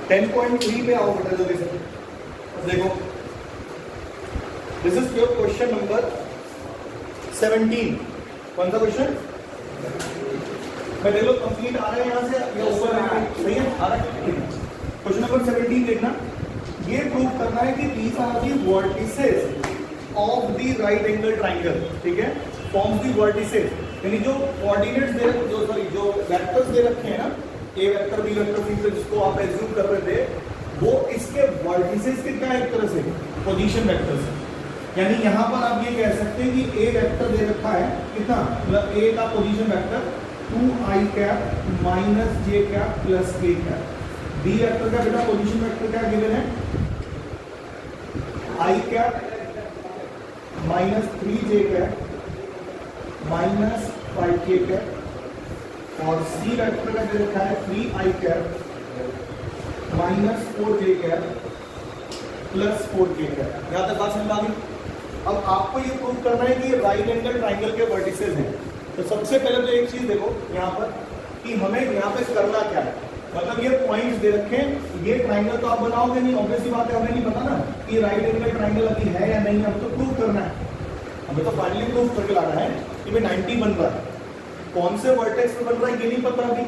10.3 पे आओ बेटा जल्दी से। देखो this is your question number 17। कौन सा क्वेश्चन? मैं देख लो कंप्लीट आ रहा है यहाँ से या ऊपर सही है आ रहा है। क्वेश्चन नंबर 17 देखना। ये प्रूव करना है कि these are the vertices of the right angle triangle. ठीक है, फॉर्म्स दी वर्टिसेस, यानी जो कोऑर्डिनेट्स दे रखे जो सॉरी जो वेक्टर्स दे रखे हैं ना, A vector B vector C vector, जिसको आप एज्यूम कर रहे थे, वो इसके वर्टिसेस के क्या एक तरह से पोजीशन वेक्टर्स है। यानी यहाँ पर आप ये कह सकते हैं कि ए वेक्टर दे रखा है कितना, मतलब ए का position vector 2i cap minus J cap plus K cap. B vector का बेटा पोजीशन वेक्टर क्या गिवन है, i cap minus 3j cap minus 5k cap, और सी वेक्टर का दे रखा है 3i cap minus 4j cap plus 4k cap. यहां तक बात समझ आ गई। अब आपको ये प्रूव करना है कि राइट एंगल ट्राइंगल के वर्टिसेस हैं। तो सबसे पहले तो एक चीज देखो यहाँ पर कि हमें यहाँ पे करना क्या है, मतलब ये पॉइंट्स दे रखे हैं, ये ट्राइंगल तो आप बनाओगे नहीं, ऑब्वियसली बात है, हमें नहीं पता ना कि राइट एंगल ट्राइंगल अभी है या नहीं, हमें तो प्रूव करना है, हमें तो फाइनली प्रूव करके लाना है कि भाई 90 बन रहा है। कौन से वर्टेक्स में बन रहा है ये नहीं पता अभी,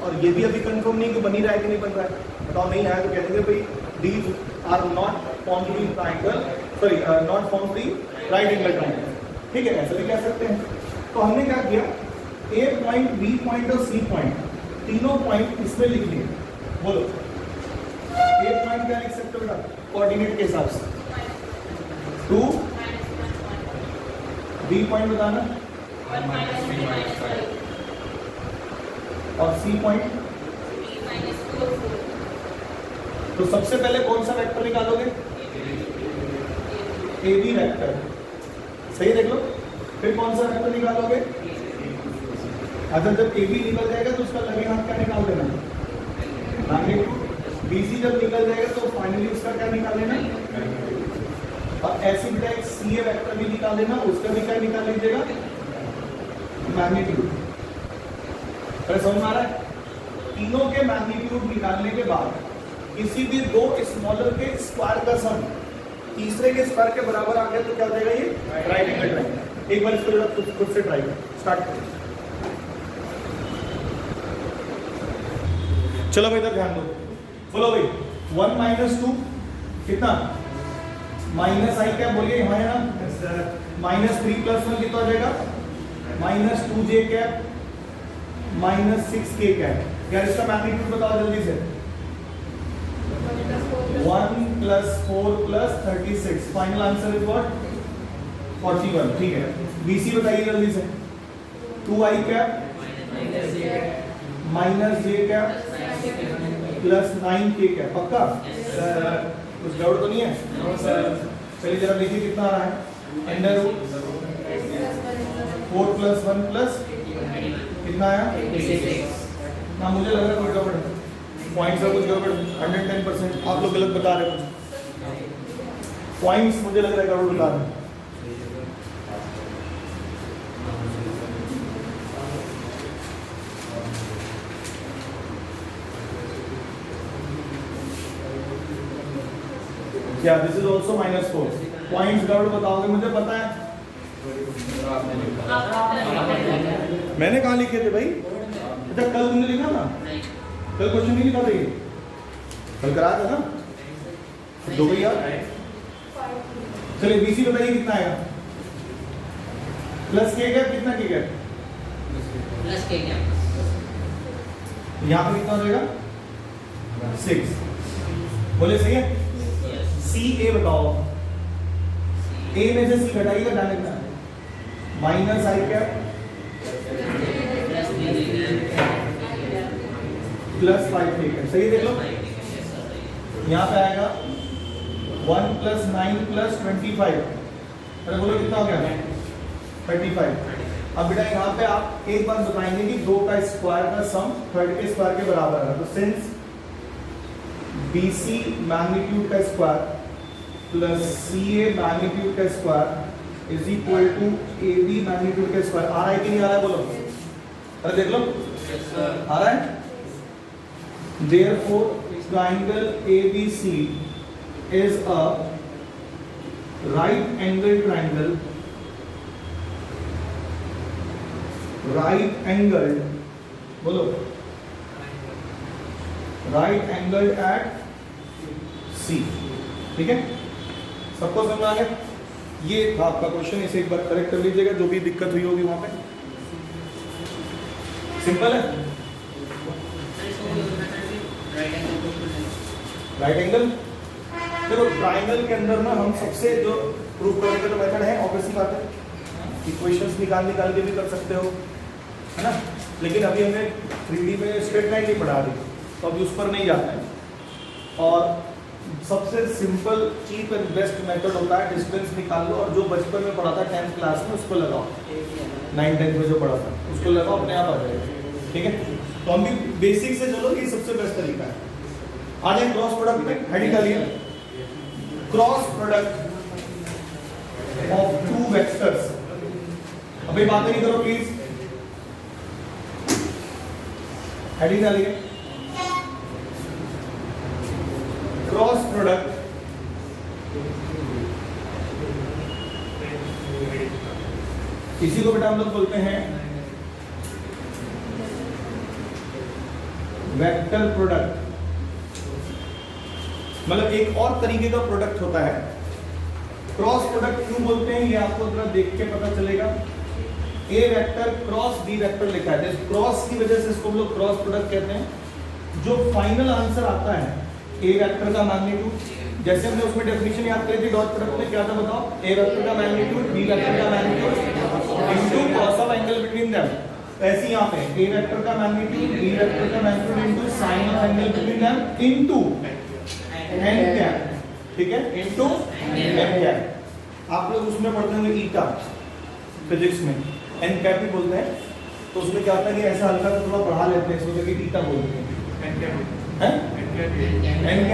और ये भी अभी कंफर्म नहीं कि बन ही रहा है कि नहीं बन रहा है। बताओ नहीं आया तो कह देंगे भाई these are not form the triangle, sorry not form the right angle triangle. ठीक है, ऐसा भी कह सकते हैं। तो हमने क्या किया, ए पॉइंट बी पॉइंट और सी पॉइंट तीनों पॉइंट इसमें लिख लिए। बोलो ए पॉइंट क्या लिख सकते हो बेटा कोऑर्डिनेट के हिसाब से 2, बी पॉइंट बताना 1 और सी पॉइंट। तो सबसे पहले कौन सा वेक्टर निकालोगे, ए बी वेक्टर, सही देख लो। फिर कौन सा वेक्टर निकालोगे, अगर जब ए बी निकल जाएगा तो उसका लगे हाथ क्या निकाल देना, मैग्नीट्यूड। बी सी जब निकल जाएगा तो फाइनली उसका क्या निकाल लेना, और ऐसी बेटा एक सी ए वेक्टर भी निकाल लेना, उसका भी क्या निकाल लीजिएगा, मैग्नीट्यूड। समझ में आ रहा है? तीनों के मैग्नीट्यूड निकालने के बाद किसी भी दो स्मॉलर के स्क्वायर का सम तीसरे के स्क्वायर के बराबर आ गया तो क्या हो जाएगा, ये राइट एंगल ट्राइंगल। एक बार इसको खुद से ट्राई करो, स्टार्ट करो। चलो भाई इधर ध्यान दो, बोलो भाई 1 माइनस 2 कितना, माइनस आई क्या बोलिए यहाँ है ना, माइनस 3 प्लस 1 कितना हो जाएगा, minus 2j cap minus 6k cap. यार इसका मैग्नीट्यूड बताओ जल्दी से, 1 plus 4 plus 36, final answer is what 41। ठीक है, बीसी बताइए जल्दी से, 2i cap minus j cap plus 9k cap. पक्का कुछ डाउट तो नहीं है? चलिए जरा देखिए कितना आ रहा है, अंडर रूट 4 प्लस 1 प्लस कितना आया, ना मुझे लग रहा है कुछ गड़बड़ है, पॉइंट्स का कुछ गड़बड़ 110%। आप लोग गलत बता रहे हो, पॉइंट्स मुझे लग रहा है गड़बड़ बता रहे हैं। क्या दिस इज ऑल्सो -4, पॉइंट्स गड़बड़ बताओगे मुझे पता है, मैंने कहा लिखे थे भाई, अच्छा कल तुमने लिखा ना, कल क्वेश्चन नहीं लिखा था, ये कल कराया था ना, दो भैया। चलिए बीसी बताइए कितना आएगा, प्लस के कैप कितना के कैप, प्लस के कैप, यहाँ पे कितना हो जाएगा 6, बोले सही है। सी ए बताओ, ए में से सी घटाइएगा जाने का, माइनस आई कैप प्लस 5k कैप, सही देख लो। यहाँ पे आएगा 1 प्लस 9 प्लस 25, अरे बोलो कितना हो गया 35। अब बेटा यहाँ पे आप एक बात बताएंगे कि 2 का स्क्वायर का सम थर्ड के स्क्वायर के बराबर है, तो सिंस BC मैग्नीट्यूड का स्क्वायर प्लस CA मैग्नीट्यूड का square is equal to A B magnitude के स्क्वायर। आ रहा है कि नहीं आ रहा है बोलो, अरे देख लो आ रहा है। Therefore, triangle ABC is a right angle triangle, right angled, बोलो right angled at C। ठीक है, सबको समझ आ गया? ये था आपका क्वेश्चन, इसे एक बार करेक्ट कर लीजिएगा जो भी दिक्कत हुई होगी वहां पे। सिंपल है। राइट एंगल, देखो ट्राइंगल के अंदर ना हम सबसे जो प्रूफ करने का मेथड है ऑब्वियसली बात है, इक्वेशंस निकाल के भी कर सकते हो, है ना। लेकिन अभी हमें 3D में स्ट्रेट लाइन नहीं पढ़ा रही, तो अभी उस पर नहीं जाना है। और सबसे simple cheap and best method होता है डिस्टेंस निकाल लो, और जो बचपन में पढ़ा था 10th क्लास में उसको लगाओ, 9th-10th में जो पढ़ा था उसको लगाओ, अपने आप आ जाएगा। ठीक है, तो हम भी बेसिक से चलो, ये सबसे बेस्ट तरीका है। आ जाए क्रॉस प्रोडक्ट में, हेडिंग डालिए cross product of two vectors. अभी बातें नहीं करो प्लीज, हेडिंग डालिए क्रॉस प्रोडक्ट इसी को बेटा हम लोग बोलते हैं वेक्टर प्रोडक्ट। मतलब एक और तरीके का प्रोडक्ट होता है। क्रॉस प्रोडक्ट क्यों बोलते हैं ये आपको जरा देख के पता चलेगा। ए वेक्टर क्रॉस बी वेक्टर लिखा है, तो क्रॉस की वजह से इसको हम लोग क्रॉस प्रोडक्ट कहते हैं। जो फाइनल आंसर आता है ए वेक्टर का मैग्नीट्यूड, जैसे हमने उसमें डेफिनेशन याद करी थी डॉट प्रोडक्ट में, क्या था बताओ, ए वेक्टर का मैग्नीट्यूड बी वेक्टर का magnitude into cos of angle between them. ऐसे यहाँ पे ए वेक्टर का मैग्नीट्यूड बी वेक्टर का magnitude into sine of angle between them into N cap. ठीक है, इनटू एन कैप। आप लोग उसमें पढ़ते होंगे ईटा फिजिक्स में, एन कैप भी बोलते हैं। तो उसमें क्या होता है कि ऐसा हल्का सा थोड़ा बढ़ा लेते हैं, इसको कि ईटा बोलते हैं, एन कैप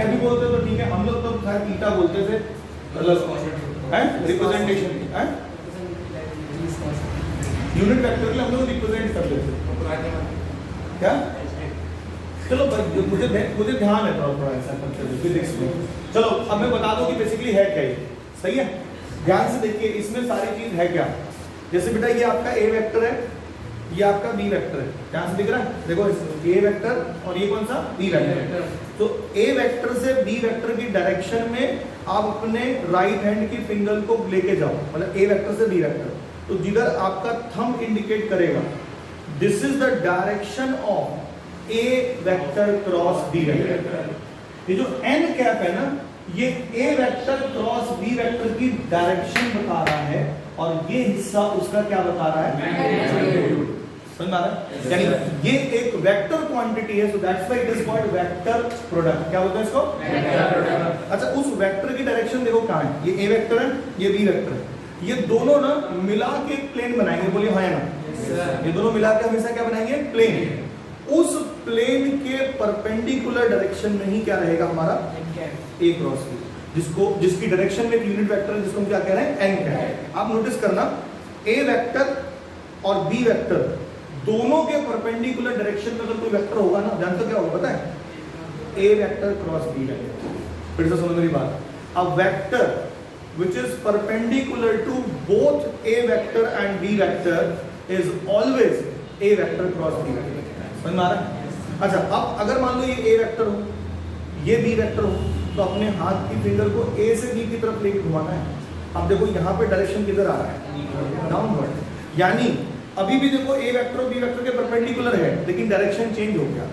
भी बोलते हैं। तो ठीक है, हम लोग तो शायद ईटा बोलते थे, मतलब है रिप्रेजेंटेशन है, यूनिट वेक्टर के लिए हम लोग रिप्रेजेंट कर लेते हैं क्या। चलो मुझे ध्यान है थोड़ा ऐसा करते हुए फिजिक्स में। चलो अब मैं बता दूं कि बेसिकली है क्या ये, सही है। ध्यान से देखिए इसमें सारी चीज है क्या। जैसे बेटा ये आपका ए वेक्टर है, ये आपका बी वेक्टर है, ध्यान से दिख रहा है, देखो ए वेक्टर और ये कौन सा बी वेक्टर। तो ए वेक्टर से बी वेक्टर की डायरेक्शन में आप अपने राइट हैंड की फिंगर को लेके जाओ, मतलब ए वेक्टर से बी वेक्टर। तो जिधर आपका थंब इंडिकेट करेगा, this is the direction of A vector cross B vector. ये जो एन कैप है ना, ये A vector cross B vector की डायरेक्शन बता रहा है, और ये हिस्सा उसका क्या बता रहा है, समझ में आ रहा है। यानी ये एक वेक्टर क्वांटिटी है, so that's why it is called vector product. क्या बोलते हैं इसको, वेक्टर प्रोडक्ट। अच्छा, उस वेक्टर की डायरेक्शन देखो कहां है, ये ए वेक्टर है, ये बी वेक्टर है। ये दोनों ना मिला के प्लेन बनाएंगे, बोलिए हाँ है ना। ये दोनों मिला के हमेशा क्या बनाएंगे, प्लेन। उस प्लेन के परपेंडिकुलर डायरेक्शन में ही क्या रहेगा हमारा ए क्रॉस बी, जिसकी डायरेक्शन में यूनिट वेक्टर है, जिसको हम क्या कह रहे हैं, एन कह रहे हैं। आप नोटिस करना, ए वेक्टर और बी वेक्टर दोनों के परपेंडिकुलर डायरेक्शन में अगर कोई वेक्टर होगा ना, जानते क्या होगा पता है, A vector cross B vector. फिर से सुनो मेरी बात, a vector which is perpendicular to both a vector and b vector is always a vector cross b vector। समझ में आ रहा है। अच्छा, अब अगर मान लो ये a वेक्टर हो, ये b वेक्टर हो, तो अपने हाथ की फिंगर को a से b की तरफ लेके घुमाना है। अब देखो यहाँ पे डायरेक्शन किधर आ रहा है, डाउनवर्ड। यानी अभी भी देखो a वेक्टर और b वेक्टर के परपेंडिकुलर है, लेकिन डायरेक्शन चेंज हो गया।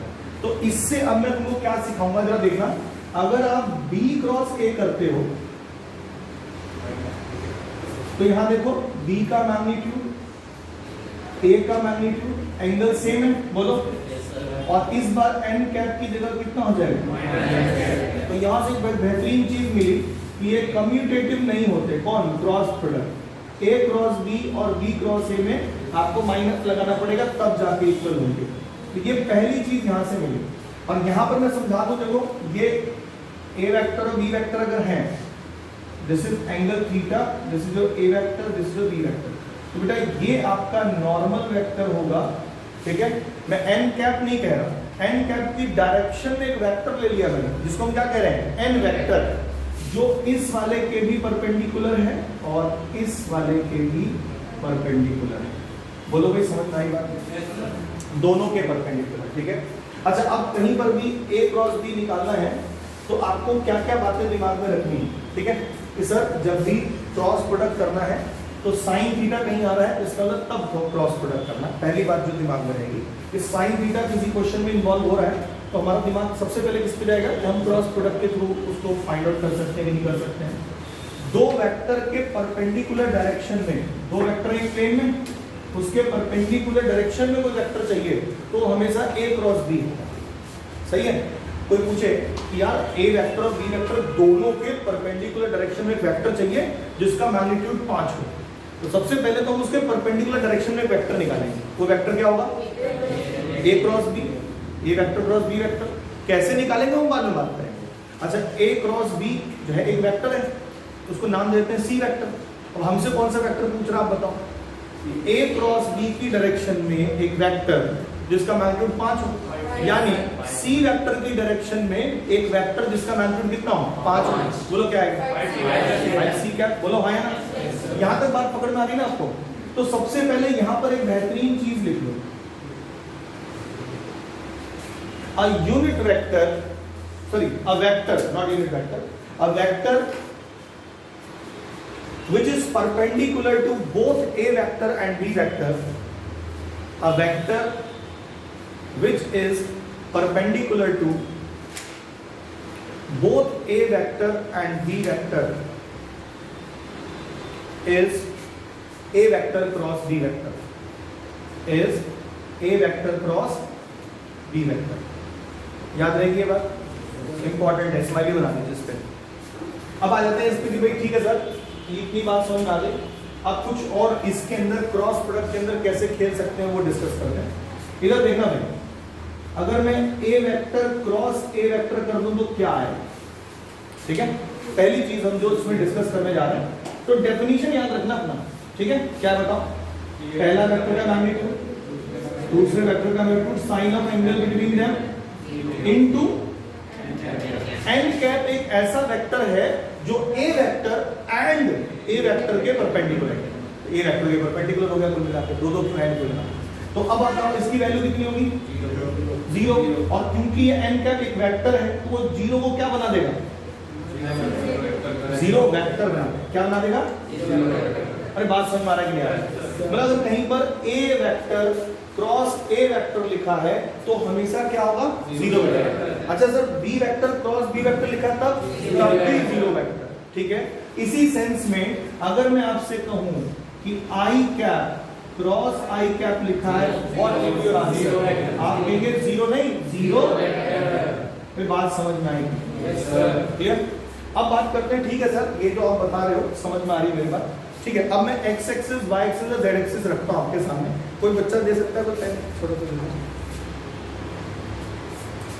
तो इससे अब मैं तुमको क्या सिखाऊंगा, जरा देखना। अगर आप b क्रॉस a करते हो, तो यहां देखो b का मैग्नीट्यूड, a का मैग्नीट्यूड, एंगल सेम है, बोलो। और इस बार n कैप की जगह कितना हो जाएगा, तो यहां से एक बेहतरीन चीज मिली कि ये कम्यूटेटिव नहीं होते। कौन, cross product. a cross b और b क्रॉस a में आपको माइनस लगाना पड़ेगा, तब जाके इक्वल होंगे। तो ये पहली चीज यहां से मिली। और यहां पर मैं समझा दूं, देखो ये a वेक्टर और b वेक्टर अगर हैं, this is angle theta, this is your A vector, this is your B vector. तो बेटा ये आपका नॉर्मल वेक्टर होगा, ठीक है। मैं एन कैप नहीं कह रहा, एन कैप की डायरेक्शन में एक वेक्टर ले लिया मैंने, जिसको हम क्या कह रहे हैं, एन वेक्टर, जो इस वाले के भी परपेंडिकुलर है और इस वाले के भी परपेंडिकुलर है। बोलो भाई समझ में आई बात? दोनों के परपेंडिकुलर, ठीक है। अच्छा, अब कहीं पर भी ए क्रॉस बी निकालना है तो आपको क्या क्या बातें दिमाग में रखनी है, ठीक है। कि सर जब भी क्रॉस प्रोडक्ट करना है तो साइन थीटा कहीं आ रहा है, इसका मतलब तब क्रॉस प्रोडक्ट करना। पहली बात जो दिमाग में रहेगी कि साइन थीटा किसी क्वेश्चन में इन्वॉल्व हो रहा है तो हमारा दिमाग सबसे पहले किस पे जाएगा कि हम क्रॉस प्रोडक्ट के थ्रू उसको फाइंड आउट कर सकते हैं कि नहीं कर सकते हैं। दो वेक्टर के परपेंडिकुलर डायरेक्शन में, दो वेक्टर एक प्लेन में, उसके परपेंडिकुलर डायरेक्शन में कोई वेक्टर चाहिए तो हमेशा ए क्रॉस बी होगा, सही है। कोई पूछे कि यार ए वेक्टर और बी वेक्टर दोनों के परपेंडिकुलर डायरेक्शन में एक वेक्टर चाहिए जिसका मैग्नीट्यूड 5 हो, तो सबसे पहले तो हम उसके परपेंडिकुलर डायरेक्शन में एक वेक्टर निकालेंगे। वो वेक्टर क्या होगा, ए क्रॉस बी, ए वेक्टर क्रॉस बी वेक्टर। कैसे निकालेंगे हम बाद में बात करेंगे। अच्छा, ए क्रॉस बी जो है एक वेक्टर है, उसको नाम देते हैं सी वेक्टर। अब हमसे कौन सा वेक्टर पूछ रहा आप बताओ। ए क्रॉस बी की डायरेक्शन में एक वेक्टर जिसका मैग्नीट्यूड 5 हो, यानी सी वेक्टर की डायरेक्शन में एक वेक्टर जिसका मैग्नीट्यूड कितना हो, 5 हो। बोलो क्या आएगा, 5c क्या, बोलो हाँ या ना। यहां तक बात पकड़ में आ रही है ना आपको। तो सबसे पहले यहां पर एक बेहतरीन चीज लिख लो, a unit vector, sorry, a vector, not unit vector, a vector which is perpendicular to both a vector and b vector, a vector which is perpendicular to both a vector and b vector is a vector cross b vector, is a vector cross b vector। याद रहेगी ये बात, important है, smiley बना दीजिए इस पे। अब आ जाते हैं इस पे कि भाई ठीक है सर इतनी बात समझ में आ गई, अब कुछ और इसके अंदर क्रॉस प्रोडक्ट के अंदर कैसे खेल सकते हैं वो डिस्कस करते हैं। इधर देखना भाई, अगर मैं ए वेक्टर क्रॉस ए वेक्टर कर दूं तो क्या है, ठीक है। पहली चीज हम जो इसमें डिस्कस करने जा रहे हैं, तो डेफिनेशन याद रखना अपना, ठीक है। क्या बताओ, पहला वेक्टर का मैग्नीट्यूड, दूसरे वेक्टर का magnitude, sine of angle between them into N cap एक ऐसा वेक्टर है जो A vector and A vector के परपेंडिकुलर है। ए वेक्टर के परपेंडिकुलर हो गया कुल मिलाकर, दो क्यों ऐड कर, तो अब बताओ इसकी वैल्यू कितनी होगी, 0। और क्योंकि ये एन कैप एक वेक्टर है तो वो 0 को क्या बना देगा, 0 वेक्टर बना देगा। क्या बना देगा, अरे बात समझ में आ रहा है कि नहीं आ रहा है। मतलब अगर कहीं पर A vector cross A vector लिखा है तो हमेशा क्या होगा, 0 वेक्टर। अच्छा sir B vector cross B vector लिखा तब भी 0 वेक्टर, ठीक है। इसी सेंस में अगर मैं आपसे कहूं कि आई कैप क्रॉस आई कैप लिखा है, व्हाट विल योर आंसर, आप कहेंगे 0 नहीं 0 वेक्टर। बात समझ में आएगी, क्लियर। अब बात करते हैं, ठीक है सर ये जो आप बता रहे हो समझ में आ रही है मेरी बात, ठीक है। अब मैं x एक्सिस y एक्सिस और z एक्सिस रखता हूं आपके सामने, कोई बच्चा दे सकता है कोई पेन छोटा सा,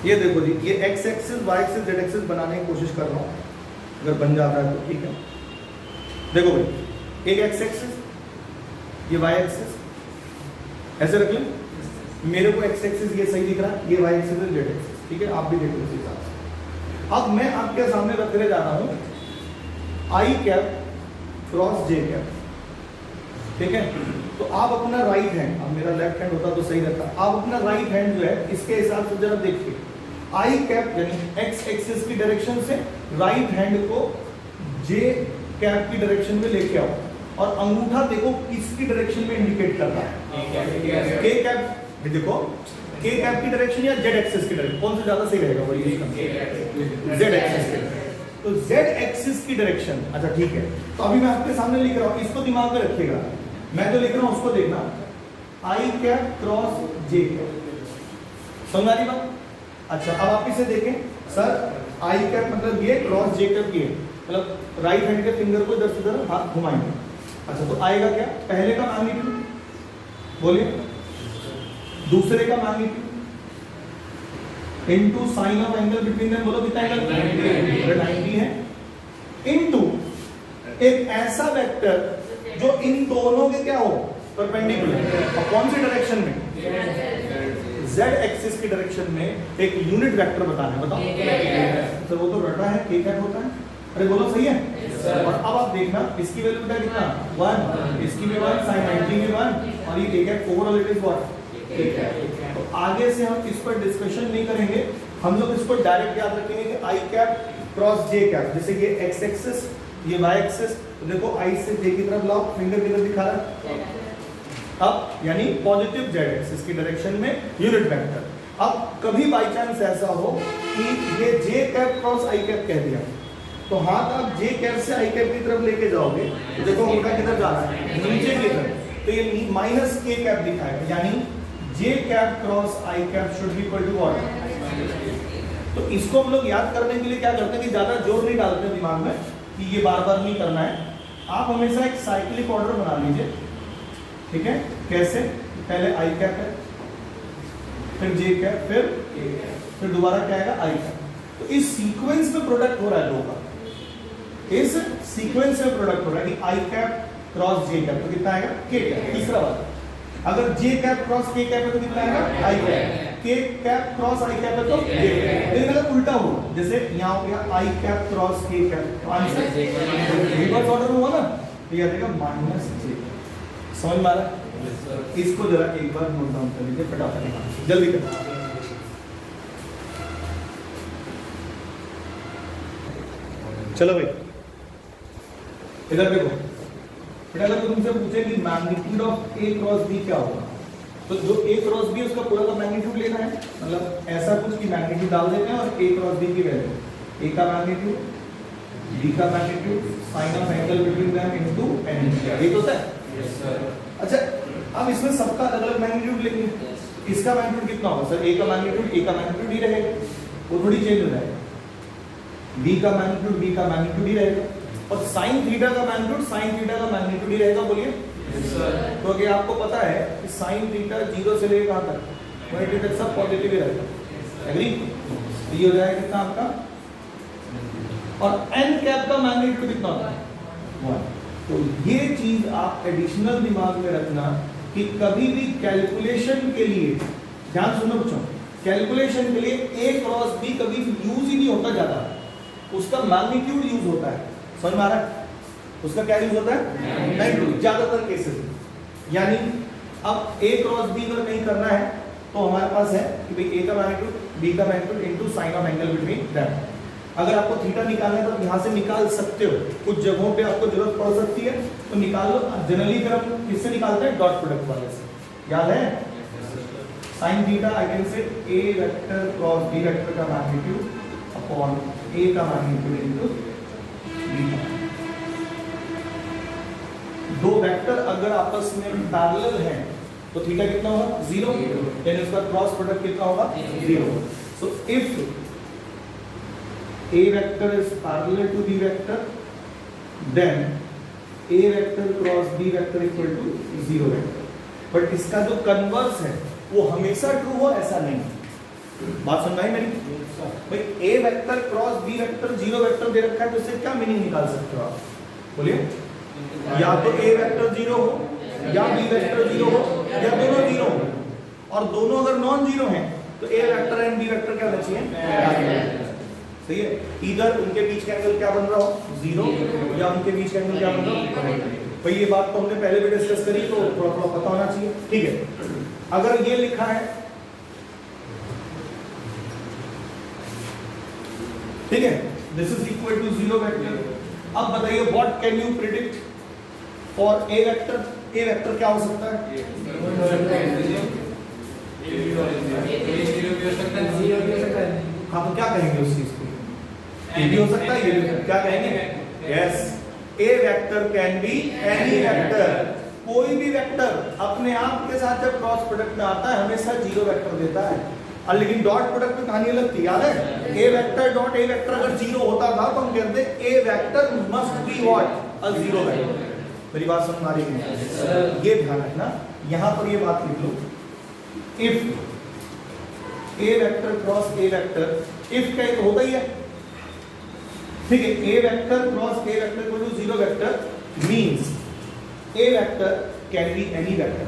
ये देखो जी, ये x axis y axis z axis बनाने की कोशिश कर रहा हूं, अगर बन जाता है तो ठीक है। देखो भाई एक x एक्सिस, ये y एक्सिस, ऐसे रख लें, मेरे को x एक्सिस ये सही दिख रहा है, ये y एक्सिस है, z एक्सिस, ठीक है। आप भी देख लो इसी हिसाब से। अब मैं आपके सामने रखने जा रहा हूं आई कैप क्रॉस जे कैप, ठीक है। तो आप अपना राइट हैंड, अब मेरा लेफ्ट हैंड होता तो सही रहता, आप अपना राइट हैंड जो है इसके हिसाब से जरा देखिए, आई कैप यानी एक्स एक्सिस की डायरेक्शन से राइट हैंड को जे कैप की डायरेक्शन में लेके आओ, और अंगूठा देखो किसकी डायरेक्शन में इंडिकेट कर रहा है, के कैप, देखो के कैप की डायरेक्शन या जेड एक्सिस की डायरेक्शन, कौन सा ज्यादा सही रहेगा, वही जेड एक्सिस की। तो z एक्सिस की डायरेक्शन, अच्छा ठीक है। तो अभी मैं आपके सामने लिख रहा हूं, इसको दिमाग में रखिएगा, मैं तो लिख रहा हूं उसको देखना, आई कैप क्रॉस जे कैप, समझ आ रही बात। अच्छा अब आप इसे देखें, सर आई कैप मतलब ये, क्रॉस जे कैप ये, मतलब राइट हैंड के फिंगर को इधर से इधर हाथ घुमाएंगे। अच्छा तो आएगा क्या, पहले का मैग्नीट्यूड बोलिए, दूसरे का magnitude into sine of angle between them, बोलो कितना एंगल 90 है, इनटू एक ऐसा वेक्टर जो इन दोनों के क्या हो, परपेंडिकुलर। और कौन सी डायरेक्शन में, z एक्सिस की डायरेक्शन में एक यूनिट वेक्टर बताना है। बताओ तो वो तो रटा है, k कैप होता है। अरे बोलो सही है। और अब आप देखना इसकी वैल्यू बेटा कितना 1, इसकी भी 1, sin 90 भी 1, और ये k cap overall it is what, k cap. तो आगे से हम इस पर डिस्कशन नहीं करेंगे, हम लोग इसको डायरेक्ट याद रखेंगे कि i cap cross j cap. जैसे ये x एक्सिस, ये y एक्सिस, तो देखो i से j की तरफ लाओ, फिंगर किधर दिखा रहा है अब, यानी पॉजिटिव z एक्सिस की डायरेक्शन में यूनिट वेक्टर। अब कभी बाय चांस ऐसा हो कि ये j cap cross i cap कह दिया, तो हाथ आप j कैप से i कैप की तरफ लेके जाओगे, तो देखो उनका किधर जा रहा है, नीचे की तरफ। तो ये माइनस k कैप दिखाएगा, यानी j cap cross i cap should be equal to what. तो इसको हम लोग याद करने के लिए क्या करते हैं कि ज्यादा जोर नहीं डालते दिमाग में कि ये बार बार नहीं करना है। आप हमेशा एक साइक्लिक ऑर्डर बना लीजिए, ठीक है। कैसे, पहले i कैप है, फिर j कैप, फिर दोबारा क्या आएगा i कैप। तो इस सीक्वेंस में प्रोडक्ट हो रहा है दो का, इस सीक्वेंस में प्रोडक्ट हो रहा है कि i cap cross j cap, तो कितना आएगा k कैप। तीसरा बात, अगर j cap cross k cap है तो कितना आएगा i cap, k cap cross i cap है तो j कैप। लेकिन अगर उल्टा हो, जैसे यहाँ हो गया i cap cross k cap, तो आंसर रिवर्स ऑर्डर में हुआ ना, तो ये आ जाएगा माइनस j। समझ में आ रहा है? इसको जरा एक बार नोट डाउन कर लीजिए फटाफट, जल्दी करो। चलो भाई इधर देखो बेटा, अगर तुमसे पूछे कि magnitude of a cross b क्या होगा, तो जो a क्रॉस b उसका पूरा का मैग्नीट्यूड लेना है। मतलब ऐसा कुछ कि मैग्नीट्यूड डाल देते हैं और a क्रॉस b की वैल्यू, a का मैग्नीट्यूड, b का magnitude, sine of angle between them into n। ये तो है। अच्छा, अब इसमें सबका अलग अलग मैग्नीट्यूड लेंगे, इसका मैग्नीट्यूड कितना होगा सर, a का मैग्नीट्यूड ही रहेगा, वो थोड़ी चेंज हो जाएगा। b का मैग्नीट्यूड ही रहेगा, और sin थीटा का मैग्नीट्यूड ही रहेगा। बोलिए तो अगर आपको पता है कि sin थीटा 0 से लेकर कहां तक, वही तक सब पॉजिटिव ही रहेगा। एग्री? ये हो जाएगा कितना आपका, और n कैप का मैग्नीट्यूड कितना होता है 1। तो ये चीज आप एडिशनल दिमाग में रखना कि कभी भी कैलकुलेशन के लिए, ध्यान सुनो बच्चों, कैलकुलेशन के लिए a क्रॉस b कभी यूज ही नहीं होता ज्यादा, उसका मैग्नीट्यूड यूज होता है। समझ में आ रहा है? उसका क्या यूज होता है, मैग्नीट्यूड ज्यादातर केसेस में। यानी अब a क्रॉस b अगर नहीं करना है तो हमारे पास है कि भाई a का मैग्नीट्यूड, b का magnitude into sine of angle between them. अगर आपको थीटा निकालना है तो यहां से निकाल सकते हो, कुछ जगहों पे आपको जरूरत पड़ सकती है तो निकाल लो। जनरली फिर हम किससे निकालते हैं, डॉट प्रोडक्ट वाले से, याद है। Sine theta I can say a vector cross b vector का मैग्नीट्यूड अपॉन a का मैग्नीट्यूड इनटू b का। दो वेक्टर अगर आपस में पैरेलल हैं तो थीटा कितना होगा 0, यानी उसका क्रॉस प्रोडक्ट कितना होगा 0। So if a vector is parallel to b vector, then a vector cross b vector equal to 0 vector। But इसका जो कन्वर्स है वो हमेशा ट्रू हो ऐसा नहीं। बात समझ आई मेरी? भाई a vector cross b vector 0 vector दे रखा है तो इससे क्या मीनिंग निकाल सकते हो आप, बोलिए। या तो a वेक्टर 0 हो, या b वेक्टर 0 हो, या दोनों 0 हो, और दोनों अगर नॉन 0 हैं तो a vector and b vector क्या होना चाहिए, सही है। इधर उनके बीच का एंगल क्या बन रहा हो 0, या उनके बीच का एंगल क्या बन रहा हो। भाई ये बात तो हमने पहले भी डिस्कस करी, तो थोड़ा थोड़ा पता होना चाहिए, ठीक है। अगर ये लिखा है, ठीक है, this is equal to 0 vector. अब बताइए what can you predict for A vector. A vector क्या हो सकता है, हाँ तो क्या कहेंगे उस चीज को, ये भी हो सकता है, ये भी क्या कहेंगे, yes, A vector can be any vector. कोई भी वेक्टर अपने आप के साथ जब क्रॉस प्रोडक्ट में आता है हमेशा 0 वेक्टर देता है। और लेकिन डॉट प्रोडक्ट में कहानी अलग थी, याद है। A vector dot A vector अगर 0 होता था तो हम कहते A vector must be what, a 0 vector. मेरी बात समझ आ रही है? ये ध्यान रखना, यहां पर ये बात लिख लो, if A vector cross A vector, if का एक होता ही है, ठीक है, A vector cross A vector equal to zero vector means A vector can be any vector,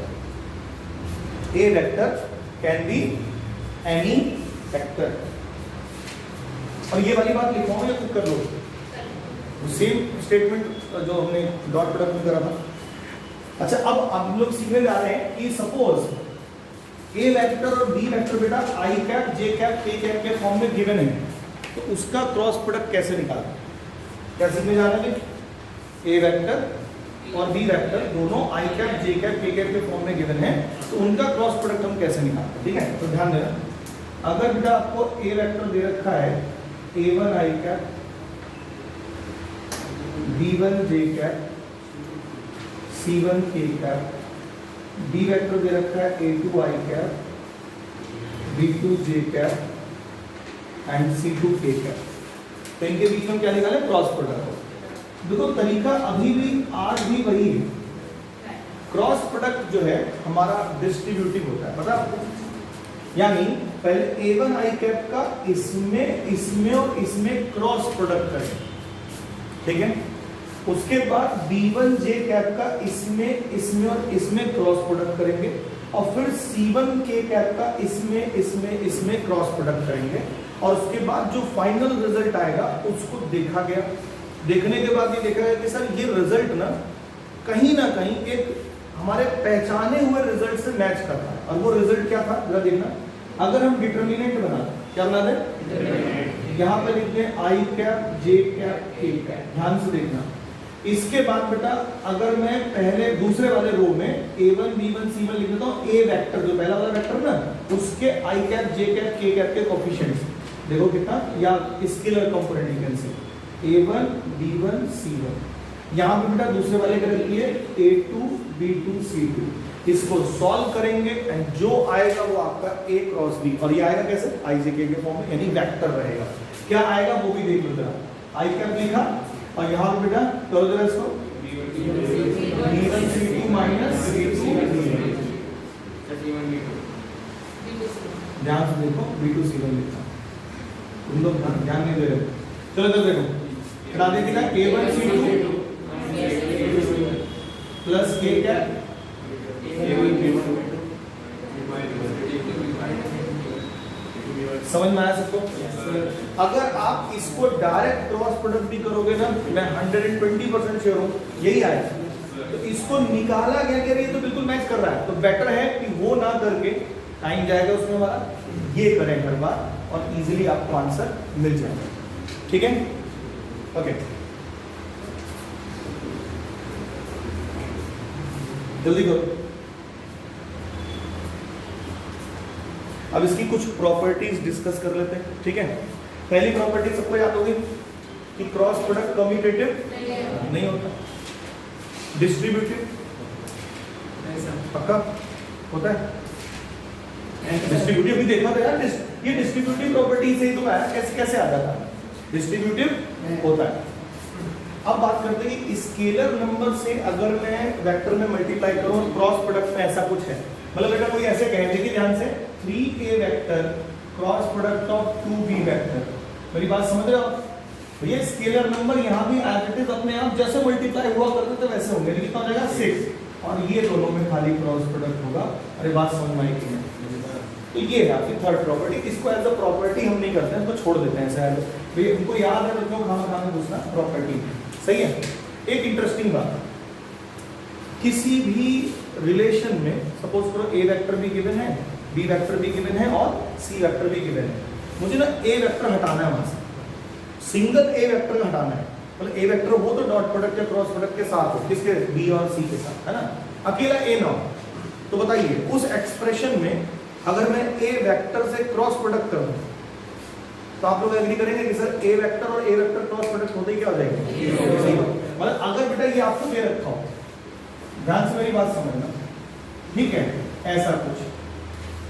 A vector can be any vector. और ये वाली बात लिखवाऊं या खुद कर लो? सेम स्टेटमेंट जो हमने डॉट प्रोडक्ट में करा था। अच्छा, अब हम लोग सीखने जा रहे हैं कि सपोज ए वेक्टर और बी वेक्टर बेटा आई कैप जे कैप के कैप के फॉर्म में गिवन है, तो उसका क्रॉस प्रोडक्ट कैसे निकालना? क्या सीखने जा रहे हैं? ए वेक्टर और बी वेक्टर दोनों आई कैप जे कैप के कैप के फॉर्म में गिवन है, तो उनका क्रॉस प्रोडक्ट हम कैसे निकालते हैं? ठीक है, तो ध्यान देना, अगर बेटा आपको ए वेक्टर दे रखा है a1 आई कैप, b1 जे कैप, c1 के कैप, b वेक्टर दे रखा है a2 I cap, b2 J cap and c2 के कैप, तो इनके बीच में क्या निकाले? Cross product. देखो तरीका अभी भी आज भी वही है, क्रॉस प्रोडक्ट जो है हमारा डिस्ट्रीब्यूटिव होता है, पता आपको? यानी पहले a1 आई कैप का इसमें और इसमें क्रॉस प्रोडक्ट करें, ठीक है? उसके बाद b1 जे कैप का इसमें और इसमें क्रॉस प्रोडक्ट करेंगे, और फिर c1 के कैप का इसमें क्रॉस प्रोडक्ट करेंगे, और उसके बाद जो फाइनल रिजल्ट आएगा उसको देखा गया। देखने के बाद ये देखा गया कि सर ये रिजल्ट ना कहीं एक हमारे पहचाने हुए रिजल्ट से मैच करता है। और वो रिजल्ट क्या था जरा देखना, अगर हम डिटर्मिनेंट बना दें, क्या बना दें? यहाँ पे लिखते हैं आई कैप जे कैप के कैप, ध्यान से देखना। इसके बाद बेटा अगर मैं पहले दूसरे वाले रो में a1 b1 c1 लिख देता हूँ, a वेक्टर जो पहला वाला वेक्टर ना, उसके आई कैप जे कैप के कैप के कोफिशिएंट्स देखो कितना, या scalar component you can say a1 b1 c1। यहाँ पे बेटा दूसरे वाले का रखिए a2 b2 c2, इसको सॉल्व करेंगे एंड जो आएगा वो आपका a क्रॉस b, और ये आएगा कैसे? आई जे के फॉर्म में, यानी वेक्टर रहेगा। क्या आएगा वो भी देख लो जरा, आई कैप लिखा और यहाँ पे बेटा करो जरा इसको b1 c2 minus c2 b1, ध्यान से देखो b2 c1 लिखा, तुम लोग ध्यान नहीं दे रहे। चलो इधर देखो, हटा देंगे ना a1 c2 plus k cap, समझ में आया सबको? अगर आप इसको डायरेक्ट क्रॉस प्रोडक्ट भी करोगे ना, मैं 120% श्योर हूँ यही आएगा। तो इसको निकाला गया कि ये तो बिल्कुल मैच कर रहा है, तो बेटर है कि वो ना करके टाइम जाएगा उसमें हमारा, ये करें हर बार और इजीली आपको आंसर मिल जाएगा। ठीक है, ओके, जल्दी करो। अब इसकी कुछ प्रॉपर्टीज डिस्कस कर लेते हैं। ठीक है, पहली प्रॉपर्टी सबको याद होगी कि क्रॉस प्रोडक्ट कम्यूटेटिव नहीं होता, डिस्ट्रीब्यूटिव पक्का होता है। डिस्ट्रीब्यूटिव भी देखा था यार, ये डिस्ट्रीब्यूटिव प्रॉपर्टी से ही तो आया, कैसे कैसे आ जाता है, डिस्ट्रीब्यूटिव होता है। अब बात करते हैं कि स्केलर नंबर से अगर मैं वेक्टर में मल्टीप्लाई करूं, क्रॉस प्रोडक्ट में ऐसा कुछ है, मतलब बेटा कोई ऐसे कहे, देखिए ध्यान से, 3a vector cross product of 2b vector, मेरी बात समझ रहे हो? भैया स्केलर नंबर यहाँ भी एज इट इज अपने आप जैसे मल्टीप्लाई हुआ करते थे वैसे होंगे, लेकिन कितना हो जाएगा 6, और ये दोनों में खाली क्रॉस प्रोडक्ट होगा। अरे बात समझ में आई कि नहीं? तो ये है आपकी थर्ड प्रॉपर्टी। इसको एज अ प्रॉपर्टी हम नहीं करते हैं, इसको छोड़ देते हैं शायद, भैया उनको याद है तो क्यों खाना दूसरा प्रॉपर्टी, सही है। एक इंटरेस्टिंग बात, किसी भी रिलेशन में सपोज करो a वेक्टर भी गिवन है, b वेक्टर भी गिवन है और c वेक्टर भी गिवन है, मुझे ना a वेक्टर हटाना है वहां से, सिंगल a वेक्टर हटाना है, मतलब a वेक्टर हो तो डॉट प्रोडक्ट या क्रॉस प्रोडक्ट के साथ हो, किसके? b और c के साथ, है ना, अकेला a ना हो। तो बताइए उस एक्सप्रेशन में अगर मैं a वेक्टर से क्रॉस प्रोडक्ट करूं तो आप लोग एग्री करेंगे कि सर a वेक्टर और a वेक्टर क्रॉस प्रोडक्ट होते ही क्या हो जाएगा? मतलब अगर बेटा ये आपको दे रखा हो, ध्यान से मेरी बात समझना, ठीक है, ऐसा कुछ,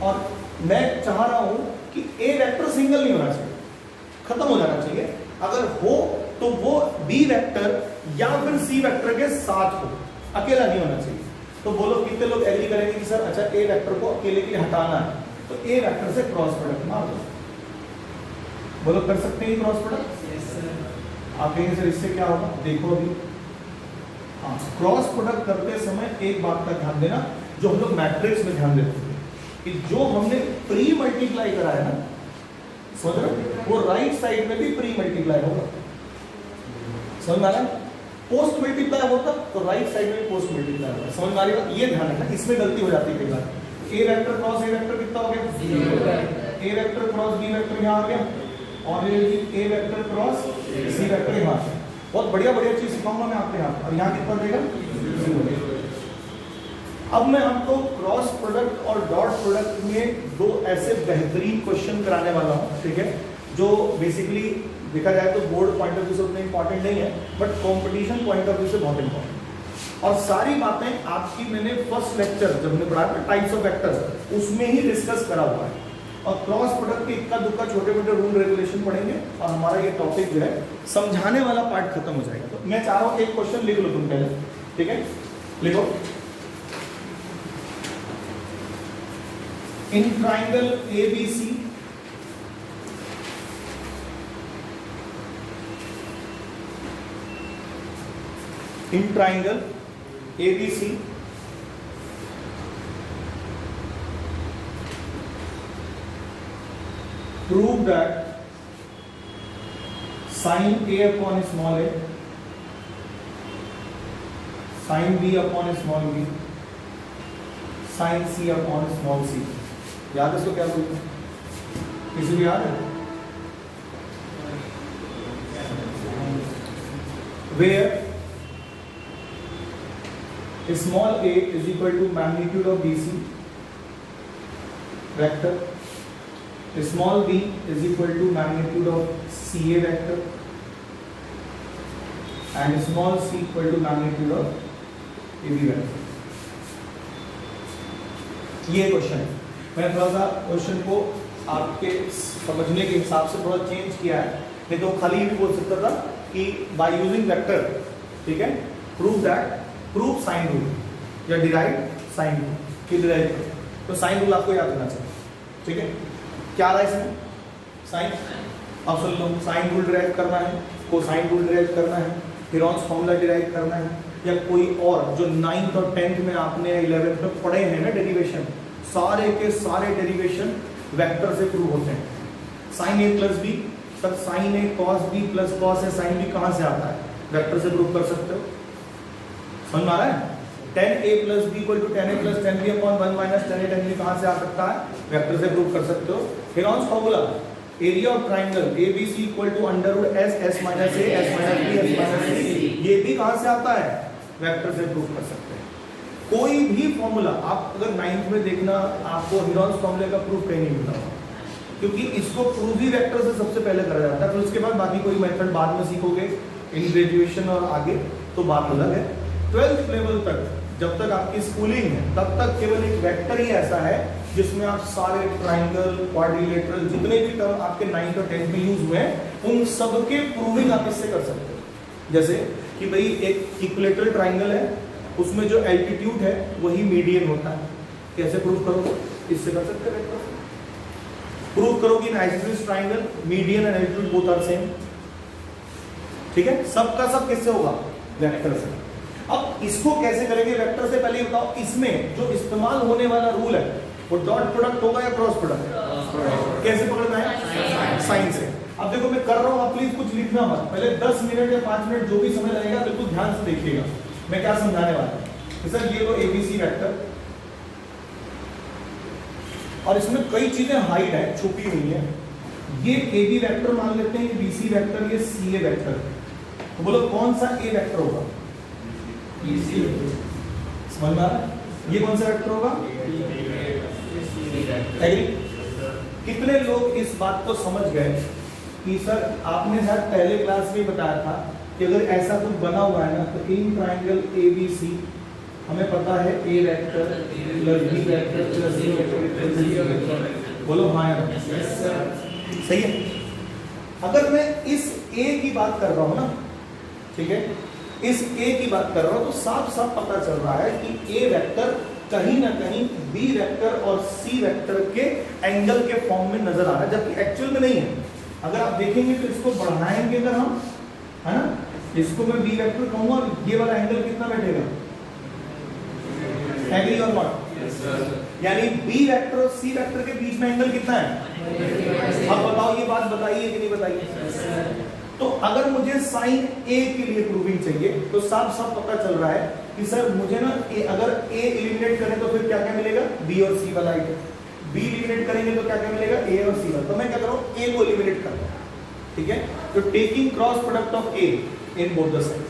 और मैं चाह रहा हूं कि a वेक्टर सिंगल नहीं होना चाहिए, खत्म हो जाना चाहिए, अगर हो तो वो b वेक्टर या फिर c वेक्टर के साथ हो, अकेला नहीं होना चाहिए। तो बोलो कितने लोग एग्री करेंगे कि सर अच्छा a वेक्टर को अकेले के लिए हटाना है, तो a वेक्टर से क्रॉस प्रोडक्ट मार दो। बोलो कर सकते हैं क्रॉस प्रोडक्ट? आप कहेंगे सर इससे क्या होगा, देखो अभी। हाँ, क्रॉस प्रोडक्ट करते समय एक बात का ध्यान देना, जो हम लोग मैट्रिक्स में ध्यान देते थे कि जो हमने प्री मल्टीप्लाई करा है ना, समझ रहे हो, वो राइट साइड में भी प्री मल्टीप्लाई होगा। समझ में आ रहा है? पोस्ट मल्टीप्लाई होता तो राइट साइड में पोस्ट मल्टीप्लाई होगा। समझ में आ रही है? ये ध्यान रखना, इसमें गलती हो जाती है कई बार। ए वेक्टर क्रॉस ए वेक्टर कितना हो गया, ए वेक्टर क्रॉस बी वेक्टर यहाँ आ गया, और ए वेक्टर क्रॉस सी वेक्टर यहाँ आ गया। बहुत बढ़िया बढ़िया चीज सिखाऊंगा मैं आपके यहाँ, और यहाँ कितना देगा। अब मैं आपको क्रॉस प्रोडक्ट और डॉट प्रोडक्ट में दो ऐसे बेहतरीन क्वेश्चन कराने वाला हूँ, ठीक है, जो बेसिकली देखा जाए तो बोर्ड पॉइंट ऑफ व्यू से उतने इंपॉर्टेंट नहीं है, but competition point of view से बहुत इंपॉर्टेंट। और सारी बातें आपकी मैंने फर्स्ट लेक्चर जब हमने पढ़ा था टाइप्स ऑफ वेक्टर्स, उसमें ही डिस्कस करा हुआ है। और क्रॉस प्रोडक्ट के इक्का दुक्का छोटे मोटे रूल रेगुलेशन पढ़ेंगे, और हमारा ये टॉपिक जो है समझाने वाला पार्ट खत्म हो जाएगा। तो मैं चाह रहा हूँ एक क्वेश्चन लिख लो तुम पहले, ठीक है, लिखो। In triangle ABC prove that sin A upon small a, sin B upon small b, sin C upon small c। याद है इसको क्या बोलते हैं, किसी को याद है? Where small a is equal to magnitude of BC vector, small b is equal to magnitude of CA vector, and small c equal to magnitude of AB vector। ये क्वेश्चन है। मैं थोड़ा सा क्वेश्चन को आपके समझने के हिसाब से थोड़ा चेंज किया है, नहीं तो खाली भी बोल सकता था कि बाय यूजिंग वेक्टर, ठीक है, prove that, prove sine rule या डिराइव साइन रूल, कि डिराइव करो। तो साइन रूल आपको याद रहना चाहिए, ठीक है। क्या रहा है इसमें, साइन। अब सुन लो, साइन रूल डिराइव करना है, कोसाइन रूल डिराइव करना है, हेरॉन्स फॉर्मूला डिराइव करना है, या कोई और जो 9th और 10th में आपने 11th में पढ़े हैं ना डेरिवेशन, सारे के सारे डेरिवेशन वेक्टर से प्रूव होते हैं। साइन ए प्लस बी, तब sign A cos B plus cos A sine B कहाँ से आता है, वेक्टर से प्रूव कर सकते हो। समझ में आ रहा है? 10a plus B equal to 10a plus 10b upon 1 minus 10a 10b कहाँ से आ सकता है, वेक्टर से प्रूव कर सकते हो। Heron's formula, area of triangle ABC equal to under root s minus a s minus b s minus c, ये भी कहाँ से आता है, वेक्टर से प्रूव कर सकते हैं। कोई भी फॉर्मूला आप अगर 9th में देखना, आपको हेरॉन्स फॉर्मूले का प्रूफ कहीं नहीं मिलता, क्योंकि इसको प्रूव ही वेक्टर से सबसे पहले करा जाता है, फिर उसके बाद बाकी कोई मेथड बाद में सीखोगे इन ग्रेजुएशन और आगे तो बात अलग है। 12th लेवल तक जब तक आपकी स्कूलिंग है तब तक केवल एक वेक्टर ही ऐसा है जिसमें आप सारे ट्राइंगल, क्वाड्रिलेटरल, जितने भी टर्म आपके 9th और 10th में यूज हुए हैं, उन सब के प्रूविंग आप इससे कर सकते हो। जैसे कि भाई एक इक्विलेटरल ट्राइंगल है, उसमें जो एल्टीट्यूड है वही मीडियन होता है, कैसे प्रूव करोगे, इससे कर सकते हो। प्रूव करोगे in isosceles triangle median and altitude both are same, ठीक है, सबका सब किससे होगा, वेक्टर से। अब इसको कैसे करेंगे वेक्टर से, पहले बताओ इसमें जो इस्तेमाल होने वाला रूल है वो डॉट प्रोडक्ट होगा या क्रॉस प्रोडक्ट, कैसे पकड़ना है, साइन से। अब देखो मैं कर रहा हूं, आप प्लीज कुछ लिखना मत, पहले 10 मिनट या 5 मिनट जो भी समय लगेगा बिल्कुल ध्यान से देखिएगा मैं क्या समझाने वाला हूं। सर ये लो ABC वेक्टर, और इसमें कई चीजें हाइड है, छुपी हुई है। ये AB वेक्टर मान लेते हैं, ये BC वेक्टर, ये CA वेक्टर, तो बोलो कौन सा A वेक्टर होगा, समझ में आ रहा है? ये कौन सा वेक्टर होगा, एग्री? कितने लोग इस बात को समझ गए कि सर आपने शायद पहले क्लास में बताया था कि अगर ऐसा कुछ बना हुआ है ना, तो इन ट्राइंगल ABC हमें पता है A vector plus B vector plus C vector, बोलो हाँ या सही है। अगर मैं इस A की बात कर रहा हूं ना, ठीक है, इस A की बात कर रहा हूं, तो साफ साफ पता चल रहा है कि A वेक्टर कहीं ना कहीं B वेक्टर और C वेक्टर के एंगल के फॉर्म में नजर आ रहा है, जबकि एक्चुअल में नहीं है। अगर आप देखेंगे तो इसको बढ़ाएंगे अगर हम, है ना, इसको मैं बी वेक्टर कहूंगा और ये वाला एंगल कितना बैठेगा, एग्री और नॉट, यानी बी वेक्टर और सी वेक्टर के बीच में एंगल कितना है। अब बताओ ये बात बताइए कि नहीं बताइए। तो अगर मुझे साइन ए के लिए प्रूविंग चाहिए तो साफ साफ पता चल रहा है कि सर मुझे ना अगर ए एलिमिनेट करें तो फिर क्या क्या मिलेगा, बी और सी वाला आइटम, बी एलिमिनेट करेंगे तो क्या क्या मिलेगा, ए और सी वाला। तो मैं क्या करूं, ए को एलिमिनेट कर रहा हूं, ठीक है। तो taking cross product of A in both the side,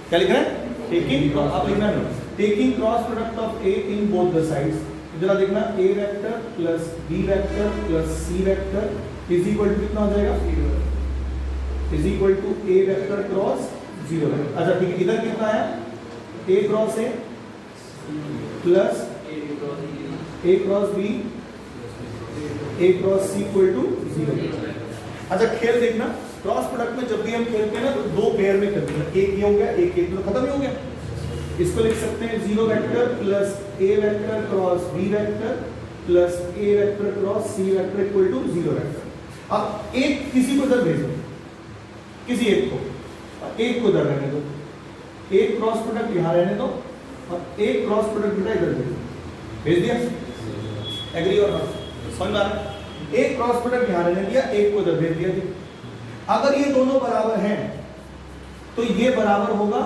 क्या लिख रहे हैं, टेकिंग, आप लिखना नहीं, taking cross product of A in both the sides. जरा देखना, A vector plus B vector plus C vector is equal to कितना हो जाएगा, is equal to A vector cross 0। अच्छा ठीक है, इधर कितना है, A cross A plus A cross B A cross C equal to 0। अच्छा खेल देखना, क्रॉस प्रोडक्ट में जब भी हम खेलते हैं ना तो दो पेयर में खेलते हैं, एक ये हो गया एक ये, तो खत्म ही हो गया। इसको लिख सकते हैं 0 vector plus A vector cross B vector plus A vector cross C vector equal to 0 vector. अब एक किसी को इधर भेज दो, किसी एक को, और एक को इधर रहने दो, एक क्रॉस प्रोडक्ट यहां रहने दो और एक क्रॉस प्रोडक्ट बेटा इधर भेज दिया, एग्री और नॉट, समझ में आ रहा है। एक क्रॉस प्रोडक्ट यहां रहने दिया, एक को इधर भेज दिया। अगर ये दोनों बराबर हैं तो ये बराबर होगा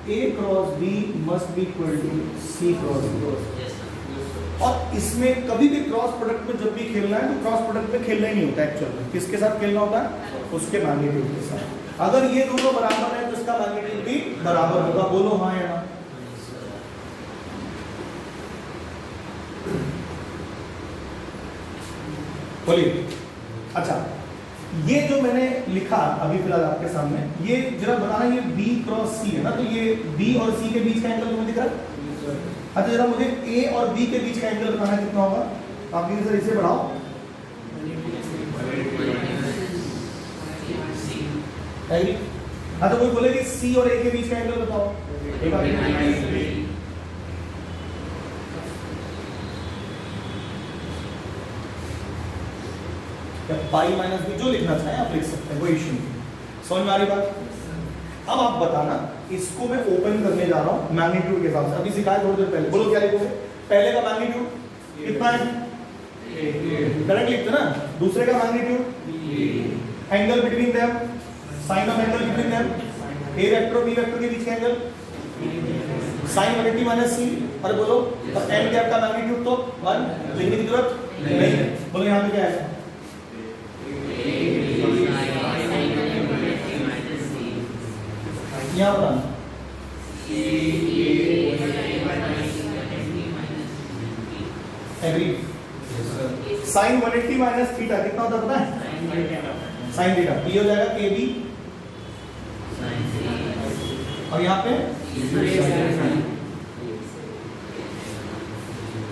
A cross B must be equal to C cross B। और इसमें कभी भी क्रॉस प्रोडक्ट में जब भी खेलना है तो क्रॉस प्रोडक्ट में खेलना ही नहीं होता एक्चुअल में, किसके साथ खेलना होता है, उसके मैग्नीट्यूड के साथ। अगर ये दोनों बराबर है तो इसका मैग्नीट्यूड भी बराबर होगा, बोलो हाँ या ना। बोलिए। अच्छा ये जो मैंने लिखा अभी फिलहाल आपके सामने, ये जरा बताना, ये B क्रॉस C है ना, तो ये B और C के बीच का एंगल तुम्हें दिख रहा है। अच्छा जरा मुझे A और B के बीच का एंगल बताना कितना होगा, आप सर इसे बढ़ाओ। हाँ तो कोई बोले कि C और A के बीच का एंगल बताओ। पाई माइनस बी जो लिखना चाहे आप लिख सकते हैं, कोई इश्यू नहीं। समझ में आ रही बात। अब आप बताना, इसको मैं ओपन करने जा रहा हूं मैग्नीट्यूड के हिसाब से, अभी सिखाया थोड़ी देर पहले, बोलो क्या लिखोगे, पहले का मैग्नीट्यूड कितना है, करेक्ट लिखते ना, दूसरे का magnitude, angle between them, sine of angle between them, A vector और बी वेक्टर के बीच का एंगल साइन 180 माइनस सी, अरे बोलो, और एन गैप का मैग्नीट्यूड तो 1 लिखने की जरूरत नहीं है। बोलो यहां पे क्या है, यहाँ पर एग्री। साइन 180 माइनस थीटा कितना होता है पता है, साइन थीटा, ये हो जाएगा KB और यहाँ पे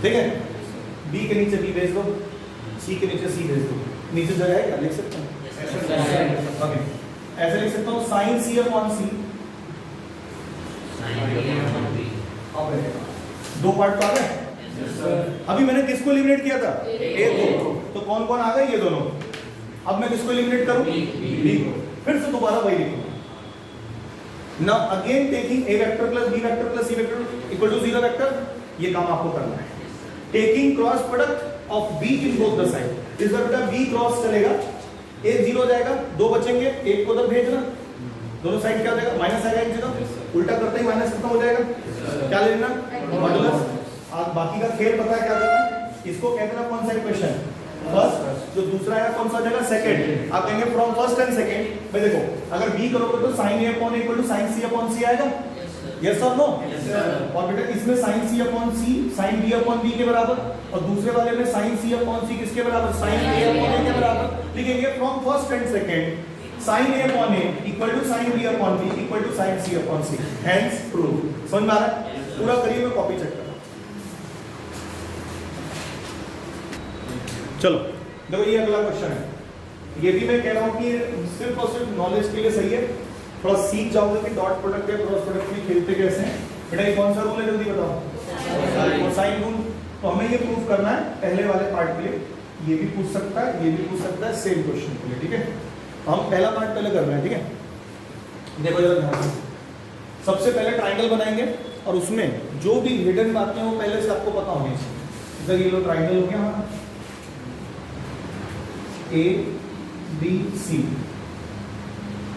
ठीक है, B के नीचे B भेज दो, C के नीचे C भेज दो, नीचे जगह है क्या, लिख सकते हैं ओके, ऐसे लिख सकता हूँ साइन C अपॉन C, दो पार्ट तो आ गए। अभी मैंने किसको एलिमिनेट किया था, ए को, तो कौन कौन आ गए, ये दोनों। अब मैं किसको एलिमिनेट करूं, बी को, फिर से दोबारा वही लिखूंगा। Now again taking A vector plus B vector plus C vector equal to 0 vector, ये काम आपको करना है। Taking cross product of B in both the side, इस बार बेटा बी क्रॉस चलेगा, ए 0 हो जाएगा, दो बचेंगे, एक को उधर भेजना, दोनों साइड क्या हो जाएगा, माइनस आएगा, एक 0, उल्टा करते ही माइनस कितना हो जाएगा, क्या लेना, मॉडुलस। आज बाकी का खेल पता है क्या करना है, इसको कहते हैं कौन सा इक्वेशन, फर्स्ट, जो दूसरा है कौन सा हो जाएगा, सेकंड। आप कहेंगे फ्रॉम फर्स्ट एंड सेकंड, भाई देखो अगर b करोगे तो sin a upon equal to sin c upon c आएगा, यस और नो, और बेटा इसमें sin c upon c sin b upon b के बराबर, और दूसरे वाले में sin c अपॉन c किसके बराबर, sin a अपॉन a के बराबर। लिखेंगे from first and second sin a upon a equal to sin b upon b equal to sin c upon c, hence prove. समझ में आ रहा है, पूरा करिए, मैं कॉपी चेक कर। चलो देखो ये अगला क्वेश्चन है, ये भी मैं कह रहा हूं कि सिर्फ और सिर्फ नॉलेज के लिए सही है, थोड़ा सीख जाओगे कि डॉट प्रोडक्ट या क्रॉस प्रोडक्ट में खेलते कैसे हैं। बेटा ये कौन सा रूल है जल्दी बताओ, कोसाइन रूल। तो हमें ये प्रूव करना है पहले वाले पार्ट के लिए, ये भी पूछ सकता है, ये भी पूछ सकता है, सेम क्वेश्चन के लिए, ठीक है। तो हम पहला पार्ट पहले कर रहे हैं, ठीक है। देखो जरा ध्यान से, सबसे पहले ट्राइंगल बनाएंगे और उसमें जो भी हिडन बातें हैं वो पहले से आपको पता होनी चाहिए। जैसे ये लो ट्राइंगल हो गया हमारा ABC,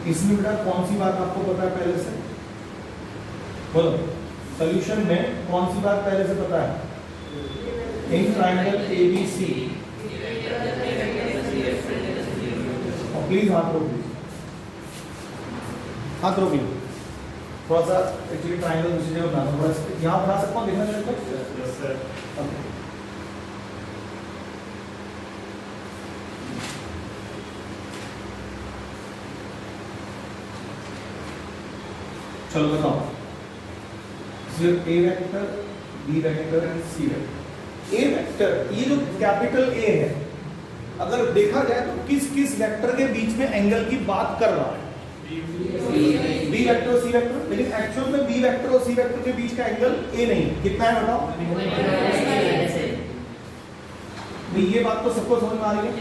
इसमें बेटा कौन सी बात आपको पता है पहले से? बोलो, सॉल्यूशन में कौन सी बात पहले से पता है? इन ट्राइंगल ABC, और प्लीज हाथ रोक दीजिए, हाथ रोक लीजिए थोड़ा सा। एक्चुअली ट्राइंगल दूसरी जगह बनाना, थोड़ा सा यहाँ बना सकता हूँ, देखना चाहिए। चलो बताओ, सिर्फ A vector, B vector and C vector. A vector, ये जो कैपिटल ए है, अगर देखा जाए तो किस किस वेक्टर के बीच में एंगल की बात कर रहा है? बी वेक्टर और सी वेक्टर। लेकिन एक्चुअल में बी वेक्टर और सी वेक्टर के बीच का एंगल ए नहीं, कितना है बताओ? ये बात तो सबको समझ में आ रही है?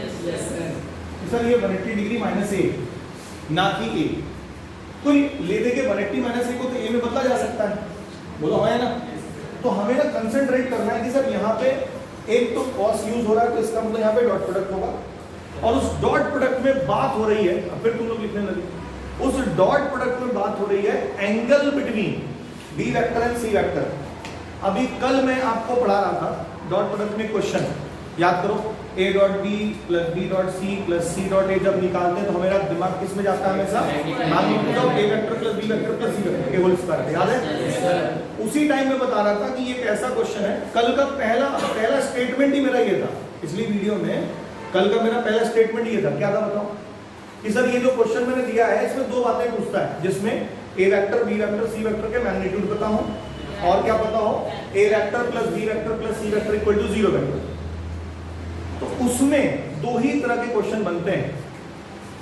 सर ये 180 डिग्री माइनस ए, ना कि ए। तो ले दे के 180 माइनस ए को तो ए में बदला जा सकता है, बोलो है ना? तो हमें ना कंसंट्रेट करना है कि सर यहाँ पे एक तो कॉस यूज हो रहा है, तो इसका मतलब यहाँ पे डॉट प्रोडक्ट होगा, और उस डॉट प्रोडक्ट में बात हो रही है, अब फिर तुम लोग लिखने लगे, उस डॉट प्रोडक्ट में बात हो रही है angle between B vector and C vector. अभी कल मैं आपको पढ़ा रहा था डॉट प्रोडक्ट में क्वेश्चन, याद करो, a dot B plus B dot C plus C dot A जब निकालते हैं तो हमारा दिमाग किस में जाता है हमेशा? Magnitude of a vector plus b vector plus c vector के होल स्क्वायर, याद है? उसी टाइम में बता रहा था कि ये एक ऐसा क्वेश्चन है, कल का पहला स्टेटमेंट ही मेरा ये था, इसलिए वीडियो में कल का मेरा पहला स्टेटमेंट ये था। क्या था बताओ? कि सर ये जो क्वेश्चन मैंने दिया है इसमें दो बातें पूछता है, जिसमें a vector b vector c vector के मैग्नीट्यूड पता हो, और क्या पता हो? a vector plus b vector plus c vector equal to 0 vector. तो उसमें दो ही तरह के क्वेश्चन बनते हैं।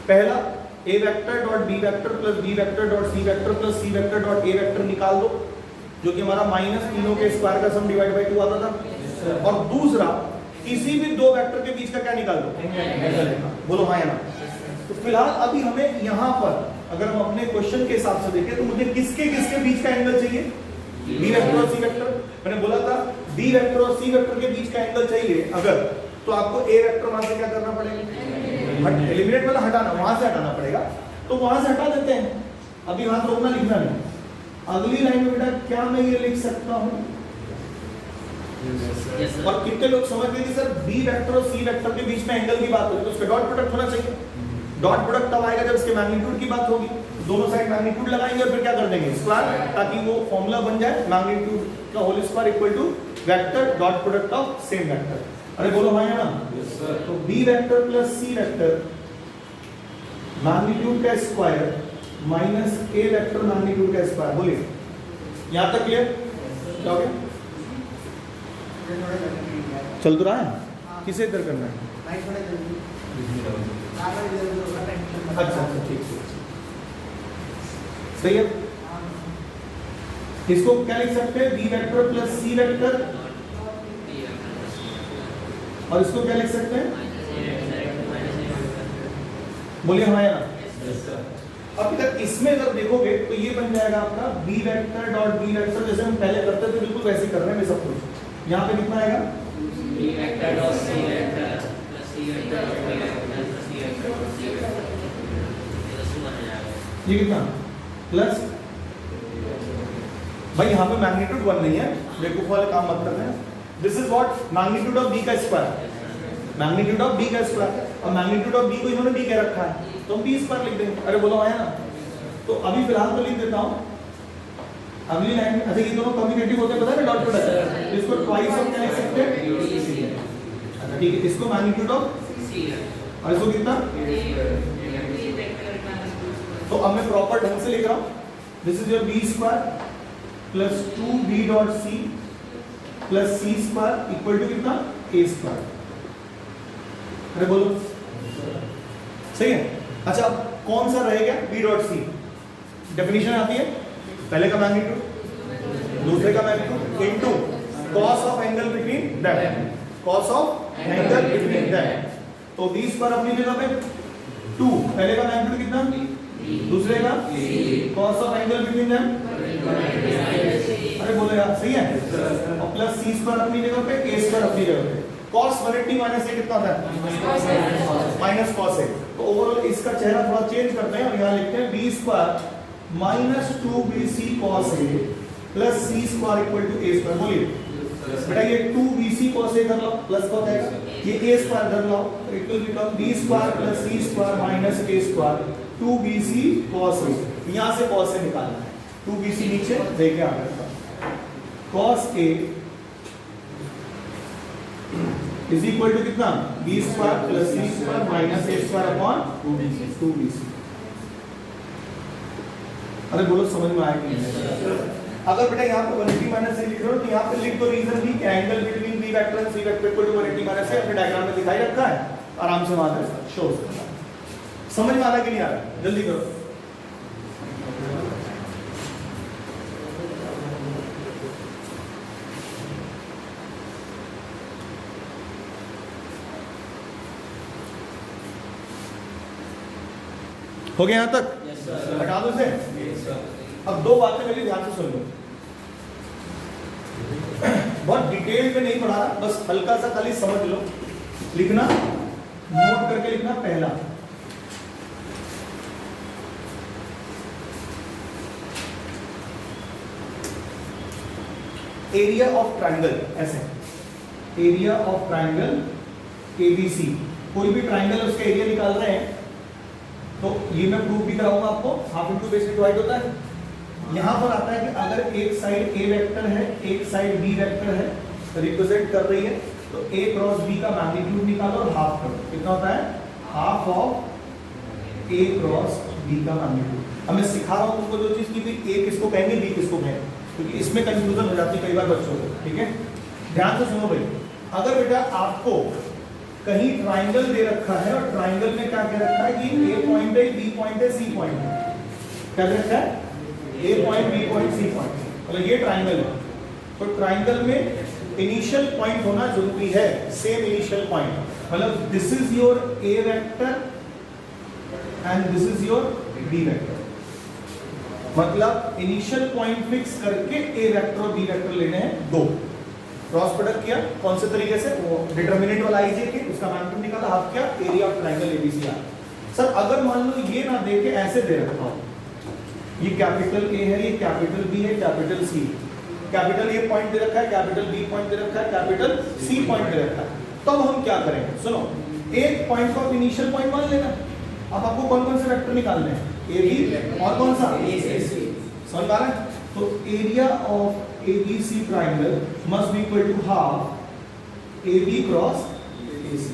पहला, a vector dot b vector plus b vector dot c vector plus c vector dot a vector निकाल दो, जो कि हमारा माइनस तीनों के स्क्वायर का सम डिवाइड बाय 2 आता था। और दूसरा, किसी भी दो वेक्टर के बीच का क्या निकाल दो? एंगल। बोलो हाँ या ना? तो फिलहाल अभी हमें यहाँ पर अगर हम अपने क्वेश्चन के हिसाब से देखें तो मुझे किसके किसके बीच का एंगल चाहिए? b वेक्टर और c वेक्टर। मैंने बोला था b वेक्टर और c वेक्टर के बीच का एंगल चाहिए अगर, तो आपको a वेक्टर वहां से क्या करना पड़ेगा? एलिमिनेट वाला हटाना, वहां से हटाना पड़ेगा, तो वहां से हटा देते हैं। अभी वहां रोकना लिखना नहीं। अगली लाइन में बेटा क्या मैं ये लिख सकता हूं? और कितने लोग समझ गए कि सर बी वेक्टर और सी वेक्टर के बीच में एंगल की बात होगी तो उसका डॉट प्रोडक्ट होना चाहिए। डॉट प्रोडक्ट तब आएगा जब इसके मैग्नीट्यूड की बात होगी, दोनों साइड मैग्नीट्यूड लगाएंगे और फिर क्या कर देंगे? स्क्वायर, ताकि वो फॉर्मूला बन जाए मैग्नीट्यूड का whole square equal to vector dot product of same vector. अरे बोलो भाई है ना? तो B vector plus C vector magnitude का square minus A vector magnitude का स्क्वायर। बोलिए यहां तक क्लियर? क्या हो गया? चल तो रहा है? किसे इधर करना है? अच्छा ठीक सही है। इसको क्या लिख सकते हैं? B vector plus C vector, और इसको क्या लिख सकते हैं? बोलिए हाँ या ना? अब इधर इसमें अगर देखोगे तो ये बन जाएगा आपका B vector dot B vector, जैसे हम पहले करते थे बिल्कुल वैसे कर रहे हैं सब कुछ। यहाँ पे कितना आएगा? B vector dot C vector plus C vector dot B vector plus C vector dot C vector, ये तो सुना जाएगा। ये कितना? प्लस भाई यहाँ पे मैग्नीट्यूड 1 नहीं है, बेवकूफ वाले काम मत करना है। This is what magnitude of B का स्क्वायर, मैग्नीट्यूड ऑफ बी का स्क्वायर, और मैग्नीट्यूड ऑफ बी को इन्होंने बी कह रखा है तो हम बी स्क्वायर लिख देंगे। अरे बोलो आया ना? तो अभी फिलहाल तो लिख देता हूँ अगली लाइन में। अच्छा ये दोनों कम्युनिकेटिव होते हैं, पता है डॉट प्रोडक्ट, इसको ट्वाइस हम क्या लिख सकते हैं? अच्छा ठीक है, इसको मैग्नीट्यूड ऑफ सी और इसको कितना? तो अब मैं प्रॉपर ढंग से लिख रहा हूँ, this is your B square plus 2b dot C plus C square equal to कितना? A square. अरे बोलो सही है? अच्छा अब कौन सा रहेगा? बी डॉट सी। डेफिनेशन आती है, पहले का मैग्नीट्यूड दूसरे का magnitude into cos of angle between them, cos of angle between them. तो बी स्क्वायर अपनी जगह पे 2, पहले का मैग्नीट्यूड कितना? दूसरे का cos of angle between them, अरे बोलो यार सही है, और प्लस सी स्क्वायर अपनी जगह पे, ए स्क्वायर अपनी जगह पे। cos 180 माइनस ए कितना था? Minus cos A. तो ओवरऑल इसका चेहरा थोड़ा चेंज करते हैं और यहाँ लिखते हैं B square minus 2bc cos A plus C square equal to A square. बोलिए बेटा ये 2bc cos ए कर लो, प्लस का होता है ये ए स्क्वायर कर लो, it will become B square plus C square minus A square 2bc cos A. यहाँ से cos ए निकालना है, 2bc नीचे देखे आ गया, cos A is equal to कितना? B square plus C square minus A square upon 2bc। अरे बोलो समझ में आया कि नहीं? अगर बेटा यहाँ पे 180 माइनस ए लिख रहे हो तो यहाँ पे लिख दो रीजन भी कि angle between B vector and C vector equal to 180 minus A. अपने डायग्राम में दिखाई रखा है, आराम से वहां पे शो समझ में आ रहा कि नहीं आ रहा? जल्दी करो। हो गया यहां तक? हटा दो इसे। अब दो बातें मेरी ध्यान से सुन लो, बहुत डिटेल में नहीं पढ़ा रहा, बस हल्का सा खाली समझ लो। लिखना, नोट करके लिखना। पहला, एरिया ऑफ ट्राइंगल, ऐसे एरिया ऑफ ट्राइंगल एबीसी, कोई भी ट्राइंगल है उसका एरिया निकाल रहे हैं तो ये मैं प्रूफ भी कराऊंगा आपको। हाफ इंटू बेस डिवाइड होता है। यहां पर आता है कि अगर एक साइड ए वेक्टर है, एक साइड बी वेक्टर है, रिप्रेजेंट कर रही है, तो ए क्रॉस बी का मैग्नीट्यूड निकालो और हाफ करो। कितना होता है? Half of A cross B का मैग्नीट्यूड। अब मैं सिखा रहा हूं तुमको जो चीज की भी, ए किसको कहेंगे, बी किसको कहेंगे, क्योंकि इसमें कंफ्यूजन हो जाती है कई बार बच्चों को। ठीक है, ध्यान से सुनो भाई। अगर बेटा आपको कहीं ट्राइंगल दे रखा है और ट्राइंगल में क्या कह रखा है कि ए पॉइंट है, बी पॉइंट है, सी पॉइंट है, क्या कह रखा है? A point, B point, C point, मतलब ये ट्राइंगल है। तो ट्राइंगल में इनिशियल पॉइंट होना जरूरी है, सेम इनिशियल पॉइंट, मतलब this is your A vector and this is your B vector. मतलब इनिशियल पॉइंट फिक्स करके ए वेक्टर और बी वेक्टर लेने हैं दो। क्रॉस प्रोडक्ट किया कौन से तरीके से? वो डिटरमिनेंट वाला आईजे के उसका मैग्नीट्यूड निकाला, हाफ किया, एरिया ऑफ ट्रायंगल एबीसी आ। सर अगर मान लो ये ना दे के ऐसे दे रखा हो, ये कैपिटल ए है, ये कैपिटल बी है, capital C, capital A point दे रखा है, कैपिटल बी पॉइंट दे रखा है, कैपिटल सी पॉइंट दे रखा है, तब हम क्या करेंगे? सुनो, एक पॉइंट को इनिशियल पॉइंट मान लेना। अब आपको कौन कौन से वेक्टर निकालने हैं? ए बी और कौन सा? समझ आ रहा है? तो area of ABC triangle must be equal to half AB cross AC।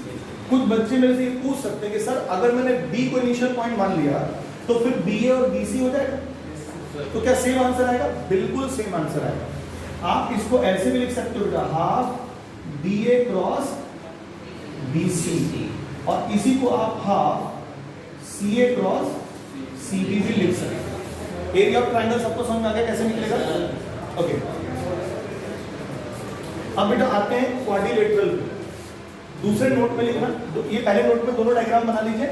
कुछ बच्चे मेरे से ये पूछ सकते हैं कि सर अगर मैंने B को इनिशियल पॉइंट मान लिया तो फिर BA और BC हो जाएगा, तो क्या सेम आंसर आएगा? बिल्कुल सेम आंसर आएगा। आप इसको ऐसे भी लिख सकते हो बेटा, हाफ BA क्रॉस BC, और इसी को आप हाफ CA क्रॉस CB भी लिख सकते हैं। एरिया ऑफ ट्रायंगल सबको समझ में आ गया कैसे निकलेगा? ओके, अब बेटा आते हैं क्वाड्रिलेटरल। दूसरे नोट में लिखना, ये पहले नोट में दोनों डायग्राम बना लीजिए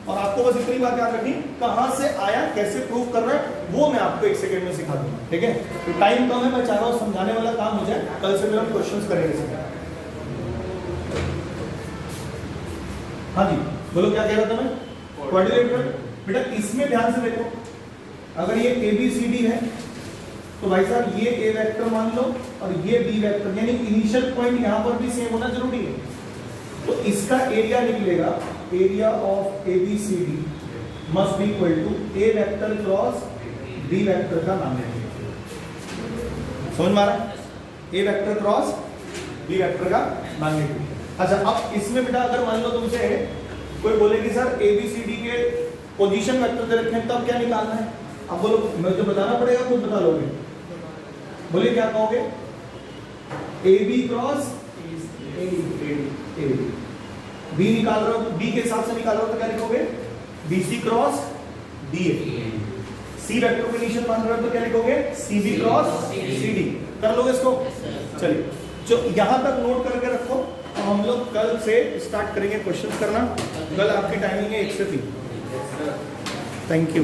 और आपको बस इतनी बात याद रखनी, कहां से आया, कैसे प्रूव कर रहा है, वो मैं आपको 1 सेकंड में सिखा दूंगा। ठीक है, तो टाइम कम है, मैं चाह रहा हूं समझाने वाला काम हो जाए, कल से मेरा क्वेश्चंस करेंगे। हाँ जी बोलो, क्या कह रहा था मैं? क्वाड्रिलेटरल। बेटा इसमें ध्यान से देखो, अगर ये ABCD है तो भाई साहब ये ए वेक्टर मान लो और ये बी वेक्टर, यानी इनिशियल पॉइंट यहां पर भी सेम होना जरूरी है। तो इसका एरिया निकलेगा, area of ABCD must be equal to A vector cross B vector का मैग्नीट्यूड। समझ में आ रहा है? A vector cross B vector का मैग्नीट्यूड। अच्छा, अब इसमें बेटा अगर मान लो तुमसे कोई बोले कि सर ABCD के पोजीशन वेक्टर दे रखे हैं, तब क्या निकालना है? अब बोलो, मैं जो बताना पड़ेगा खुद बता लोगे। बोलिए क्या कहोगे? AB क्रॉस बी निकाल रहे हो, बी के हिसाब से निकाल रहे हो तो क्या लिखोगे? BC cross DA। C vector को इनिशियल मान रहे हो तो क्या लिखोगे? CB cross CD। कर लोगे इसको? चलिए, जो यहां तक नोट करके रखो, तो हम लोग कल से स्टार्ट करेंगे क्वेश्चन करना। कल आपकी टाइमिंग है 1 से 3। Thank you.